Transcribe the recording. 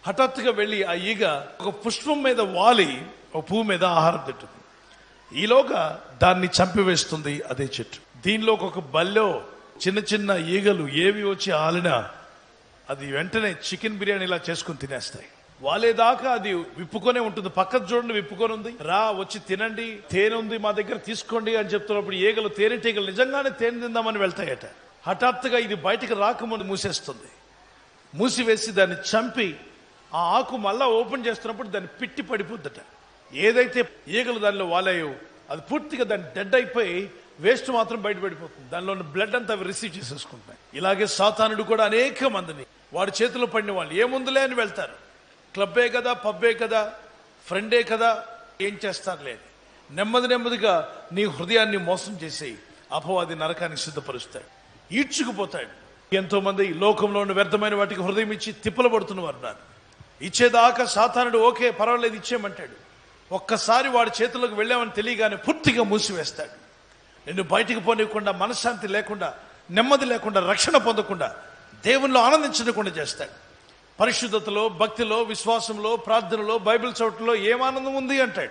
హఠాత్తుగా వెళ్ళి ఆ ఈగ ఒక పుష్పం మీద వాలి ఒక పువ్వు మీద ఆహారం తింటుంది. ఈలోగా దాన్ని చంపివేస్తుంది అదే చెట్టు. దీనిలో ఒక బల్లో చిన్న చిన్న ఈగలు ఏవి వచ్చి ఆలినా అది వెంటనే చికెన్ బిర్యానీ ఇలా చేసుకుని తినేస్తాయి. వాలేదాకా అది విప్పుకొనే ఉంటుంది. పక్కన చూడండి, విప్పుకొని ఉంది. రా వచ్చి తినండి, తేనె ఉంది మా దగ్గర తీసుకోండి అని చెప్తున్నప్పుడు ఈగలు, తేనెటీగలు నిజంగానే తేనె తిందామని వెళ్తాయట. హఠాత్తుగా ఇది బయటకు రాకముందు మూసేస్తుంది. మూసివేసి దాన్ని చంపి ఆ ఆకు మళ్ళా ఓపెన్ చేస్తున్నప్పుడు దాన్ని పిట్టి పడిపోద్దట. ఏదైతే ఈగలు దానిలో వాలాయో అది పూర్తిగా దాన్ని డెడ్ అయిపోయి వేస్ట్ మాత్రం బయట పడిపోతుంది. దానిలో బ్లడ్ అంతా అవి రిసీవ్ చేసేసుకుంటాయి. ఇలాగే సాతానుడు కూడా అనేక మందిని వాడి చేతిలో పడిన వాళ్ళు ఏముందులే అని వెళ్తారు. క్లబ్బే కదా, పబ్బే కదా, ఫ్రెండే కదా, ఏం చేస్తారులే. నెమ్మదిగా నీ హృదయాన్ని మోసం చేసి అపవాది నరకానికి సిద్ధపరుస్తాడు, ఈడ్చుకుపోతాడు. ఎంతో మంది లోకంలో ఉన్న వ్యర్థమైన వాటికి హృదయం ఇచ్చి తిప్పలు పడుతున్న వారు ఉన్నారు. ఇచ్చేదాకా సాతానుడు ఓకే పర్వాలేదు ఇచ్చేయమంటాడు. ఒక్కసారి వాడి చేతుల్లోకి వెళ్ళామని తెలియగానే పూర్తిగా మూసివేస్తాడు. నిన్ను బయటికి పోనివ్వకుండా, మనశ్శాంతి లేకుండా, నెమ్మది లేకుండా, రక్షణ పొందకుండా, దేవునిలో ఆనందించకుండా చేస్తాడు. పరిశుద్ధతలో, భక్తిలో, విశ్వాసంలో, ప్రార్థనలో, బైబిల్ చదవటంలో ఏం ఆనందం ఉంది అంటాడు.